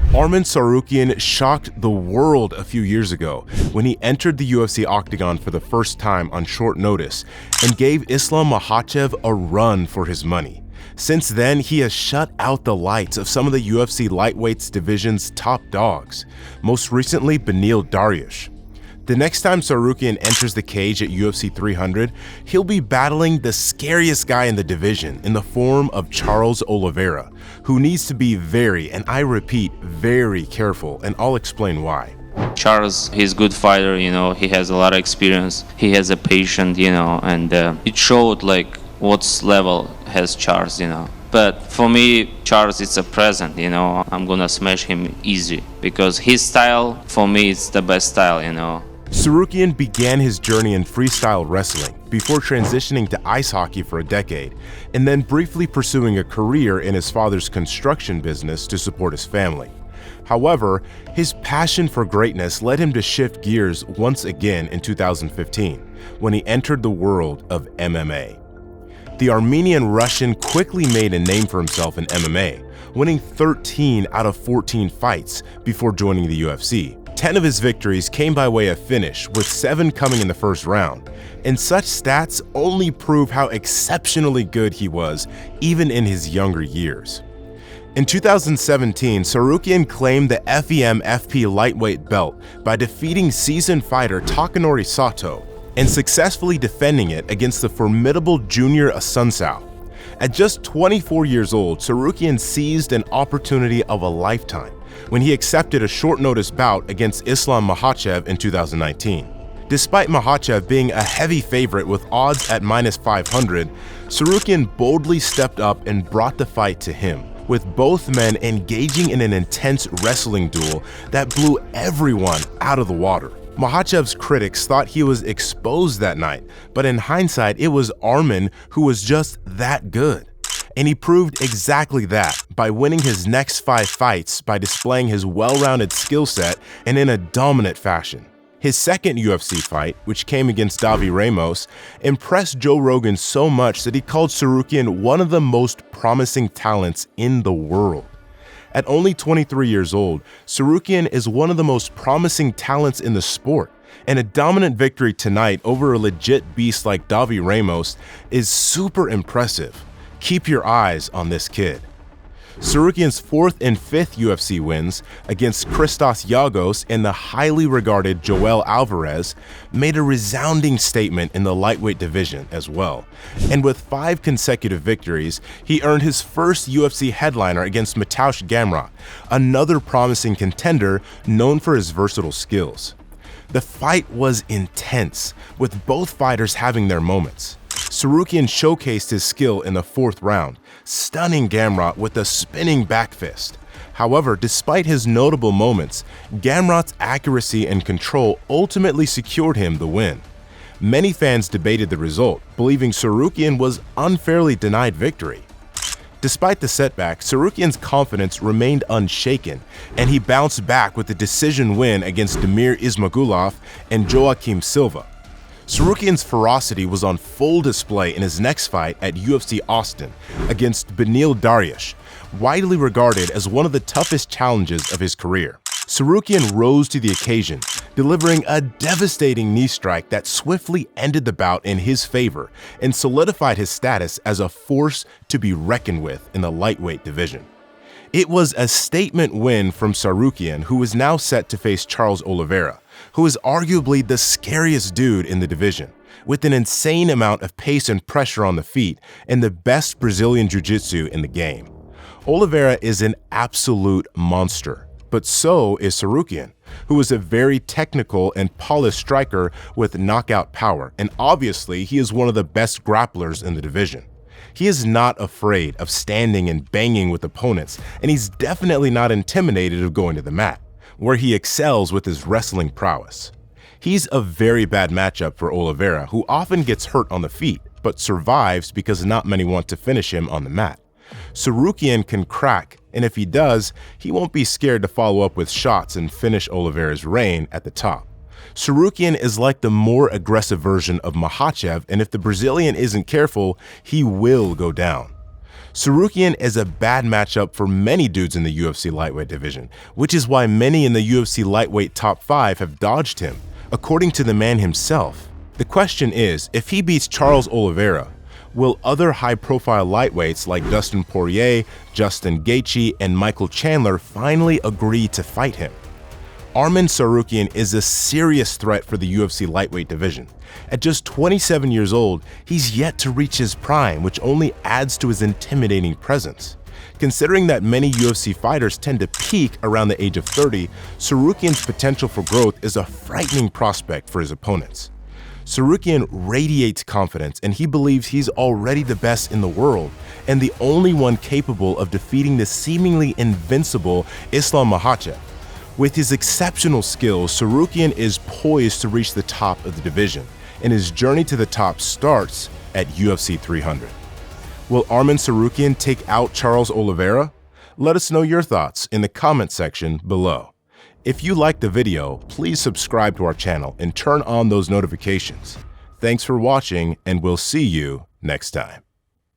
Arman Tsarukyan shocked the world a few years ago when he entered the UFC Octagon for the first time on short notice and gave Islam Makhachev a run for his money. Since then, he has shut out the lights of some of the UFC lightweights division's top dogs, most recently Beneil Dariush. The next time Tsarukyan enters the cage at UFC 300, he'll be battling the scariest guy in the division in the form of Charles Oliveira, who needs to be very, and I repeat, very careful, and I'll explain why. Charles, he's a good fighter, he has a lot of experience, he has a patience, and it showed like what level has Charles, But for me, Charles is a present, I'm gonna smash him easy because his style, for me, it's the best style, Tsarukyan began his journey in freestyle wrestling before transitioning to ice hockey for a decade, and then briefly pursuing a career in his father's construction business to support his family. However, his passion for greatness led him to shift gears once again in 2015, when he entered the world of MMA. The Armenian-Russian quickly made a name for himself in MMA, winning 13 out of 14 fights before joining the UFC. 10 of his victories came by way of finish, with 7 coming in the first round, and such stats only prove how exceptionally good he was, even in his younger years. In 2017, Tsarukyan claimed the FEM-FP lightweight belt by defeating seasoned fighter Takanori Sato and successfully defending it against the formidable Junior Asuncao. At just 24 years old, Tsarukyan seized an opportunity of a lifetime when he accepted a short-notice bout against Islam Makhachev in 2019. Despite Makhachev being a heavy favorite with odds at -500, Tsarukyan boldly stepped up and brought the fight to him, with both men engaging in an intense wrestling duel that blew everyone out of the water. Makhachev's critics thought he was exposed that night, but in hindsight, it was Arman who was just that good. And he proved exactly that by winning his next 5 fights by displaying his well-rounded skill set and in a dominant fashion. His second UFC fight, which came against Davi Ramos, impressed Joe Rogan so much that he called Tsarukyan one of the most promising talents in the world. At only 23 years old, Tsarukyan is one of the most promising talents in the sport, and a dominant victory tonight over a legit beast like Davi Ramos is super impressive. Keep your eyes on this kid. Tsarukyan's 4th and 5th UFC wins against Christos Giagos and the highly regarded Joel Alvarez made a resounding statement in the lightweight division as well. And with 5 consecutive victories, he earned his first UFC headliner against Mateusz Gamrot, another promising contender known for his versatile skills. The fight was intense, with both fighters having their moments. Tsarukyan showcased his skill in the 4th round, stunning Gamrot with a spinning back fist. However, despite his notable moments, Gamrot's accuracy and control ultimately secured him the win. Many fans debated the result, believing Tsarukyan was unfairly denied victory. Despite the setback, Tsarukyan's confidence remained unshaken, and he bounced back with a decision win against Damir Ismagulov and Joaquim Silva. Tsarukyan's ferocity was on full display in his next fight at UFC Austin against Beneil Dariush, widely regarded as one of the toughest challenges of his career. Tsarukyan rose to the occasion, delivering a devastating knee strike that swiftly ended the bout in his favor and solidified his status as a force to be reckoned with in the lightweight division. It was a statement win from Tsarukyan, who is now set to face Charles Oliveira, who is arguably the scariest dude in the division, with an insane amount of pace and pressure on the feet and the best Brazilian jiu-jitsu in the game. Oliveira is an absolute monster, but so is Tsarukyan, who is a very technical and polished striker with knockout power, and obviously he is one of the best grapplers in the division. He is not afraid of standing and banging with opponents, and he's definitely not intimidated of going to the mat, where he excels with his wrestling prowess. He's a very bad matchup for Oliveira, who often gets hurt on the feet, but survives because not many want to finish him on the mat. Tsarukyan can crack, and if he does, he won't be scared to follow up with shots and finish Oliveira's reign at the top. Tsarukyan is like the more aggressive version of Makhachev, and if the Brazilian isn't careful, he will go down. Tsarukyan is a bad matchup for many dudes in the UFC lightweight division, which is why many in the UFC lightweight top 5 have dodged him. According to the man himself, the question is, if he beats Charles Oliveira, will other high-profile lightweights like Dustin Poirier, Justin Gaethje, and Michael Chandler finally agree to fight him? Arman Tsarukyan is a serious threat for the UFC lightweight division. At just 27 years old, he's yet to reach his prime, which only adds to his intimidating presence. Considering that many UFC fighters tend to peak around the age of 30, Tsarukyan's potential for growth is a frightening prospect for his opponents. Tsarukyan radiates confidence, and he believes he's already the best in the world and the only one capable of defeating the seemingly invincible Islam Makhachev. With his exceptional skills, Tsarukyan is poised to reach the top of the division, and his journey to the top starts at UFC 300. Will Arman Tsarukyan take out Charles Oliveira? Let us know your thoughts in the comment section below. If you liked the video, please subscribe to our channel and turn on those notifications. Thanks for watching, and we'll see you next time.